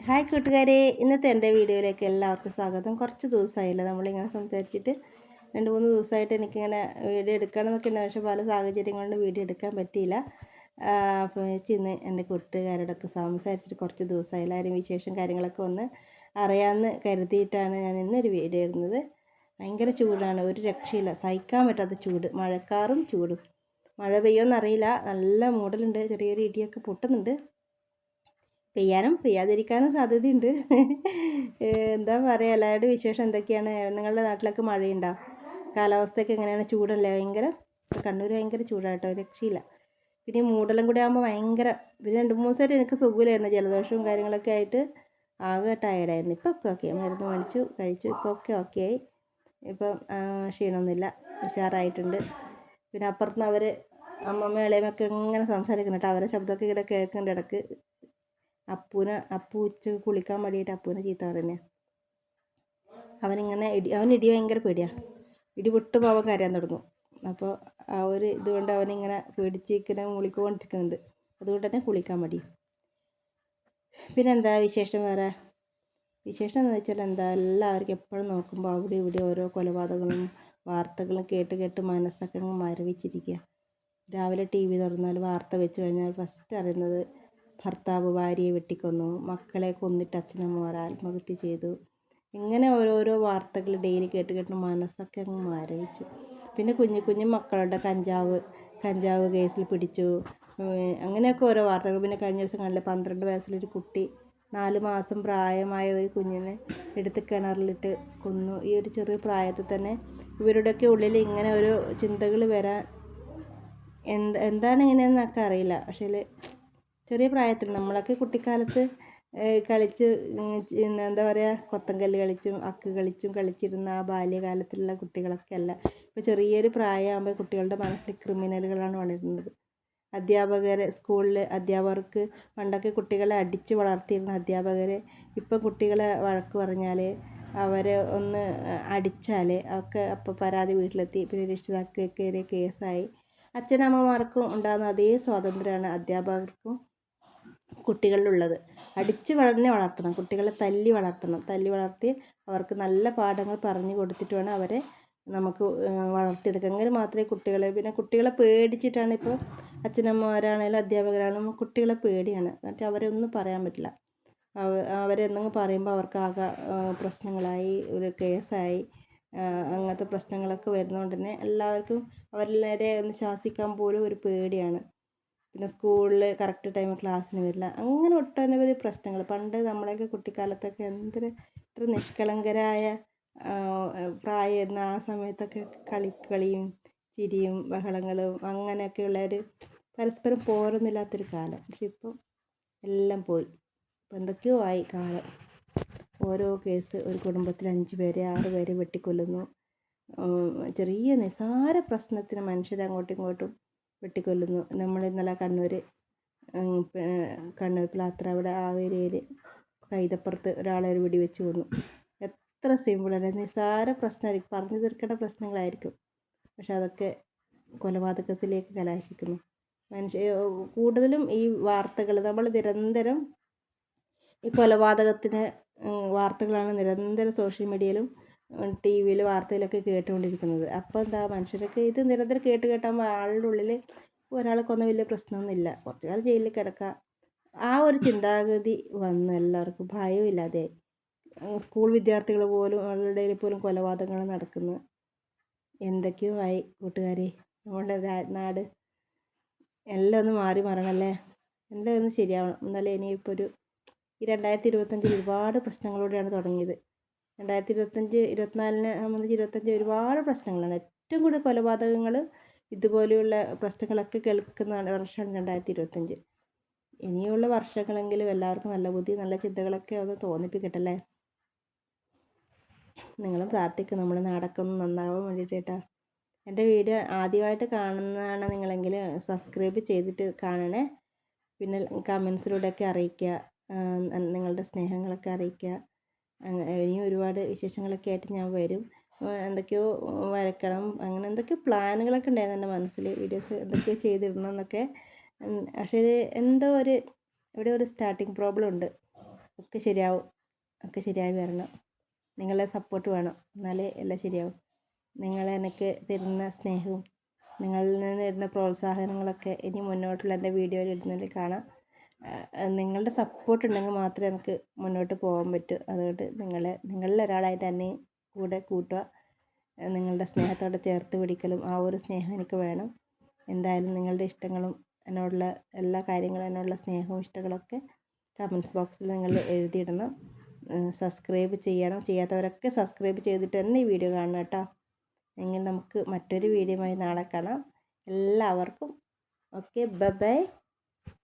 Hi കൂട്ടുകാരെ, ഇന്നത്തെ എൻ്റെ വീഡിയോയിലേക്ക് എല്ലാവർക്കും സ്വാഗതം. കുറച്ച് ദിവസമായില്ല നമ്മളിങ്ങനെ സംസാരിച്ചിട്ട്, 2-3 ദിവസമായിട്ട് എനിക്കിങ്ങനെ വീഡിയോ എടുക്കണമെന്നൊക്കെ ഉണ്ട്. പക്ഷേ പല സാഹചര്യം കൊണ്ട് വീഡിയോ എടുക്കാൻ പറ്റിയില്ല. അപ്പോൾ ഇന്ന് എൻ്റെ കൂട്ടുകാരോടൊക്കെ സംസാരിച്ചിട്ട് കുറച്ച് ദിവസമായി. എല്ലാവരും വിശേഷം കാര്യങ്ങളൊക്കെ ഒന്ന് അറിയാമെന്ന് കരുതിയിട്ടാണ് ഞാൻ ഇന്നൊരു വീഡിയോ ഇടുന്നത്. ഭയങ്കര ചൂടാണ്, ഒരു രക്ഷയില്ല, സഹിക്കാൻ പറ്റാത്ത ചൂട്, മഴക്കാറും ചൂടും. മഴ പെയ്യുമെന്നറിയില്ല, നല്ല മൂടലുണ്ട്, ചെറിയൊരു ഇടിയൊക്കെ പൊട്ടുന്നുണ്ട്. പെയ്യാനും പെയ്യാതിരിക്കാനും സാധ്യതയുണ്ട്. എന്താ പറയുക, എല്ലാവരുടെ വിശേഷം എന്തൊക്കെയാണ്? നിങ്ങളുടെ നാട്ടിലൊക്കെ മഴയുണ്ടോ? കാലാവസ്ഥയൊക്കെ എങ്ങനെയാണ്? ചൂടല്ലേ ഭയങ്കര? കണ്ണൂർ ഭയങ്കര ചൂടാട്ടോ, രക്ഷയില്ല. പിന്നെ ഈ മൂടെല്ലാം കൂടി ആകുമ്പോൾ ഭയങ്കര, പിന്നെ 2-3 ദിവസമായിട്ട് എനിക്ക് സുഖമില്ലായിരുന്നു, ജലദോഷവും കാര്യങ്ങളൊക്കെ ആയിട്ട് ആകെ ടയർഡായിരുന്നു. ഇപ്പോൾ ഒക്കെ ഓക്കെ, മരുന്ന് മേടിച്ചു കഴിച്ചു, ഇപ്പോൾ ഓക്കെ ആയി. ഇപ്പം ക്ഷീണമൊന്നുമില്ല, ഉഷാറായിട്ടുണ്ട്. പിന്നെ അപ്പുറത്തുനിന്ന് അവർ അമ്മമ്മ ഇളയമൊക്കെ ഇങ്ങനെ സംസാരിക്കുന്നു കേട്ടോ, അവരെ ശബ്ദമൊക്കെ ഇവിടെ കേൾക്കുന്നുണ്ട് ഇടയ്ക്ക്. അപ്പു ഉച്ചക്ക് കുളിക്കാൻ വേണ്ടിയിട്ട് അപ്പൂനെ ചീത്ത പറയുന്നത്. അവൻ ഇടി ഭയങ്കര പേടിയാണ്. ഇടി പൊട്ടുമ്പോൾ അവൻ കരയാൻ തുടങ്ങും. അപ്പോൾ ആ ഒരു ഇതുകൊണ്ട് അവനിങ്ങനെ പേടിച്ചിരിക്കുന്ന മുളിക്കൊണ്ടിരിക്കുന്നുണ്ട്. അതുകൊണ്ട് തന്നെ കുളിക്കാൻ മടി. പിന്നെ എന്താ വിശേഷം? വേറെ വിശേഷം എന്ന് വെച്ചാൽ എന്താ, എല്ലാവർക്കും എപ്പോഴും നോക്കുമ്പോൾ അവിടെ ഇവിടെ ഓരോ കൊലപാതകങ്ങളും വാർത്തകളും കേട്ട് മനസ്സൊക്കെ മരവിച്ചിരിക്കുക. രാവിലെ TV തുറന്നാൽ വാർത്ത വെച്ച് കഴിഞ്ഞാൽ ഫസ്റ്റ് അറിയുന്നത് ഭർത്താവ് ഭാര്യയെ വെട്ടിക്കൊന്നു, മക്കളെ കൊന്നിട്ട് അച്ഛനമ്മമാർ ആത്മഹത്യ ചെയ്തു. ഇങ്ങനെ ഓരോരോ വാർത്തകൾ ഡെയിലി കേട്ട് മനസ്സൊക്കെ അങ്ങ് മരവിച്ചു. പിന്നെ കുഞ്ഞു മക്കളുടെ കഞ്ചാവ് കേസിൽ പിടിച്ചു, അങ്ങനെയൊക്കെ ഓരോ വാർത്തകൾ. പിന്നെ കഴിഞ്ഞ ദിവസം കണ്ടില്ലേ, 12 വയസ്സുള്ളൊരു കുട്ടി, 4 മാസം പ്രായമായ ഒരു കുഞ്ഞിനെ എടുത്ത് കിണറിലിട്ട് കൊന്നു. ഈ ഒരു ചെറിയ പ്രായത്തിൽ തന്നെ ഇവരുടെയൊക്കെ ഉള്ളിൽ ഇങ്ങനെ ഓരോ ചിന്തകൾ വരാൻ എന്താണ് ഇങ്ങനെയെന്നൊക്കെ അറിയില്ല. പക്ഷേ ചെറിയ പ്രായത്തിൽ നമ്മളൊക്കെ കുട്ടിക്കാലത്ത് കളിച്ച് എന്താ പറയുക, കൊത്തങ്കല്ല് കളിച്ചും അക്ക് കളിച്ചിരുന്ന ആ ബാല്യകാലത്തിലുള്ള കുട്ടികളൊക്കെ അല്ല ഇപ്പോൾ. ചെറിയൊരു പ്രായമാകുമ്പോൾ കുട്ടികളുടെ മനസ്സിൽ ക്രിമിനലുകളാണ് വളരുന്നത്. സ്കൂളിൽ അധ്യാപകർക്ക് പണ്ടൊക്കെ കുട്ടികളെ അടിച്ച് വളർത്തിയിരുന്ന അധ്യാപകരെ ഇപ്പം കുട്ടികളെ വഴക്ക് പറഞ്ഞാൽ, അവരെ ഒന്ന് അടിച്ചാൽ ഒക്കെ അപ്പോൾ പരാതി വീട്ടിലെത്തി. പിന്നെ രക്ഷിതാക്കൾക്കെതിരെ കേസായി. അച്ഛനമ്മമാർക്കും ഉണ്ടാകുന്ന അതേ സ്വാതന്ത്ര്യമാണ് അധ്യാപകർക്കും കുട്ടികളിലുള്ളത്. അടിച്ച് വളർത്തണം, കുട്ടികളെ തല്ലി വളർത്തി അവർക്ക് നല്ല പാഠങ്ങൾ പറഞ്ഞു കൊടുത്തിട്ട് വേണം അവരെ നമുക്ക് വളർത്തിയെടുക്കാം. അങ്ങനെ മാത്രമേ കുട്ടികളെ പേടിച്ചിട്ടാണ് ഇപ്പോൾ അച്ഛനമ്മമാരാണെങ്കിലും അധ്യാപകരാണെങ്കിലും കുട്ടികളെ പേടിയാണ്. എന്നിട്ട് അവരെ ഒന്നും പറയാൻ പറ്റില്ല. അവരെന്തെങ്കിലും പറയുമ്പോൾ അവർക്ക് ആകെ പ്രശ്നങ്ങളായി, ഒരു കേസായി, അങ്ങനത്തെ പ്രശ്നങ്ങളൊക്കെ വരുന്നതുകൊണ്ട് തന്നെ എല്ലാവർക്കും അവരെ ഒന്ന് ശാസിക്കാൻ പോലും ഒരു പേടിയാണ്. പിന്നെ സ്കൂളിൽ കറക്റ്റ് ടൈമിൽ ക്ലാസ്സിന് വരില്ല, അങ്ങനെ ഒട്ടനവധി പ്രശ്നങ്ങൾ. പണ്ട് നമ്മളെയൊക്കെ കുട്ടിക്കാലത്തൊക്കെ ഇത്ര നിഷ്കളങ്കരായ പ്രായമായിരുന്നു. ആ സമയത്തൊക്കെ കളിയും ചിരിയും ബഹളങ്ങളും അങ്ങനെയൊക്കെയുള്ളൊരു പരസ്പരം പോരൊന്നുമില്ലാത്തൊരു കാലം. പക്ഷെ ഇപ്പോൾ എല്ലാം പോയി, ഇപ്പം എന്തൊക്കെയോ ആയി കാലം. ഓരോ കേസ്, ഒരു കുടുംബത്തിൽ 5 പേരെ 6 പേരെ വെട്ടിക്കൊല്ലുന്നു. ചെറിയ നിസാര പ്രശ്നത്തിന് മനുഷ്യരെ അങ്ങോട്ടും ഇങ്ങോട്ടും വെട്ടിക്കൊല്ലുന്നു. നമ്മൾ ഇന്നലെ കണ്ണൂർ പ്ലാത്ര അവിടെ ആ ഏരിയയിൽ കൈതപ്പുറത്ത് ഒരാളെ വെടിവെച്ച് കൊന്നു. എത്ര സിമ്പിളല്ലേ, നിസാര പ്രശ്നമായിരിക്കും, പറഞ്ഞു തീർക്കേണ്ട പ്രശ്നങ്ങളായിരിക്കും, പക്ഷെ അതൊക്കെ കൊലപാതകത്തിലേക്ക് കലാശിക്കുന്നു. കൂടുതലും ഈ വാർത്തകൾ നമ്മൾ നിരന്തരം ഈ കൊലപാതകത്തിന് വാർത്തകളാണ് നിരന്തരം സോഷ്യൽ മീഡിയയിലും TV-യിൽ വാർത്തയിലൊക്കെ കേട്ടുകൊണ്ടിരിക്കുന്നത്. അപ്പോൾ എന്താ, മനുഷ്യരൊക്കെ ഇത് നിരന്തരം കേട്ടാകുമ്പോൾ ആളുടെ ഉള്ളിൽ ഒരാളെ കൊന്ന വലിയ പ്രശ്നമൊന്നുമില്ല, കുറച്ച് കാലം ജയിലിൽ കിടക്കുക, ആ ഒരു ചിന്താഗതി വന്നു. എല്ലാവർക്കും ഭയമില്ലാതെ സ്കൂൾ വിദ്യാർത്ഥികൾ പോലും അവരുടെ ഇടയിൽ പോലും കൊലപാതകങ്ങൾ നടക്കുന്നു. എന്തൊക്കെയോ ആയി കൂട്ടുകാരെ, നമ്മുടെ നാട്. എല്ലാം ഒന്ന് മാറി മറങ്ങല്ലേ, എല്ലാം ഒന്ന് ശരിയാവണം. എന്നാലേ ഇനിയിപ്പോൾ ഈ 2025 ഒരുപാട് പ്രശ്നങ്ങളോടെയാണ് തുടങ്ങിയത്. 2024 സംബന്ധിച്ച് 25 ഒരുപാട് പ്രശ്നങ്ങളാണ്. ഏറ്റവും കൂടുതൽ കൊലപാതകങ്ങൾ ഇതുപോലെയുള്ള പ്രശ്നങ്ങളൊക്കെ കേൾക്കുന്ന വർഷമാണ് 2025. ഇനിയുള്ള വർഷങ്ങളെങ്കിലും എല്ലാവർക്കും നല്ല ബുദ്ധി നല്ല ചിന്തകളൊക്കെ ഒന്ന് തോന്നിപ്പിക്കട്ടല്ലേ. നിങ്ങളും പ്രാർത്ഥിക്കും നമ്മുടെ നാടൊക്കെ ഒന്ന് നന്നാവാൻ വേണ്ടിയിട്ട് കേട്ടോ. എൻ്റെ വീഡിയോ ആദ്യമായിട്ട് കാണുന്നതാണ് നിങ്ങളെങ്കിൽ സബ്സ്ക്രൈബ് ചെയ്തിട്ട് കാണണേ. പിന്നെ കമൻസിലൂടെയൊക്കെ അറിയിക്കുക, നിങ്ങളുടെ സ്നേഹങ്ങളൊക്കെ അറിയിക്കുക. ഇനിയും ഒരുപാട് വിശേഷങ്ങളൊക്കെ ആയിട്ട് ഞാൻ വരും. എന്തൊക്കെയോ വരയ്ക്കണം, അങ്ങനെ എന്തൊക്കെയോ പ്ലാനുകളൊക്കെ ഉണ്ടായിരുന്നു എൻ്റെ മനസ്സിൽ, വീഡിയോസ് എന്തൊക്കെയോ ചെയ്തിടണം എന്നൊക്കെ. പക്ഷേ എന്തോ ഇവിടെ ഒരു സ്റ്റാർട്ടിങ് പ്രോബ്ലം ഉണ്ട്. ഒക്കെ ശരിയാവും, ഒക്കെ ശരിയായി വരണം. നിങ്ങളുടെ സപ്പോർട്ട് വേണം, എന്നാലേ എല്ലാം ശരിയാവും. നിങ്ങൾ എനിക്ക് തരുന്ന സ്നേഹവും നിങ്ങളിൽ നിന്ന് തരുന്ന പ്രോത്സാഹനങ്ങളൊക്കെ ഇനി മുന്നോട്ടുള്ള എൻ്റെ വീഡിയോയിൽ ഇടുന്നതിൽ കാണാം. നിങ്ങളുടെ സപ്പോർട്ട് ഉണ്ടെങ്കിൽ മാത്രമേ നമുക്ക് മുന്നോട്ട് പോകാൻ പറ്റൂ. അതുകൊണ്ട് നിങ്ങളിൽ ഒരാളായിട്ട് എന്നെ കൂടെ കൂട്ടുക. നിങ്ങളുടെ സ്നേഹത്തോടെ ചേർത്ത് പിടിക്കലും ആ ഒരു സ്നേഹം എനിക്ക് വേണം. എന്തായാലും നിങ്ങളുടെ ഇഷ്ടങ്ങളും എന്നോടുള്ള എല്ലാ കാര്യങ്ങളും എന്നോടുള്ള സ്നേഹവും ഇഷ്ടങ്ങളൊക്കെ കമൻറ്റ് ബോക്സിൽ നിങ്ങൾ എഴുതിയിടണം. സബ്സ്ക്രൈബ് ചെയ്യണം. ചെയ്യാത്തവരൊക്കെ സബ്സ്ക്രൈബ് ചെയ്തിട്ട് തന്നെ ഈ വീഡിയോ കാണണം കേട്ടോ. എങ്കിൽ നമുക്ക് മറ്റൊരു വീഡിയോയുമായി നാളെ കാണാം. എല്ലാവർക്കും ഓക്കെ, ബൈ ബൈ.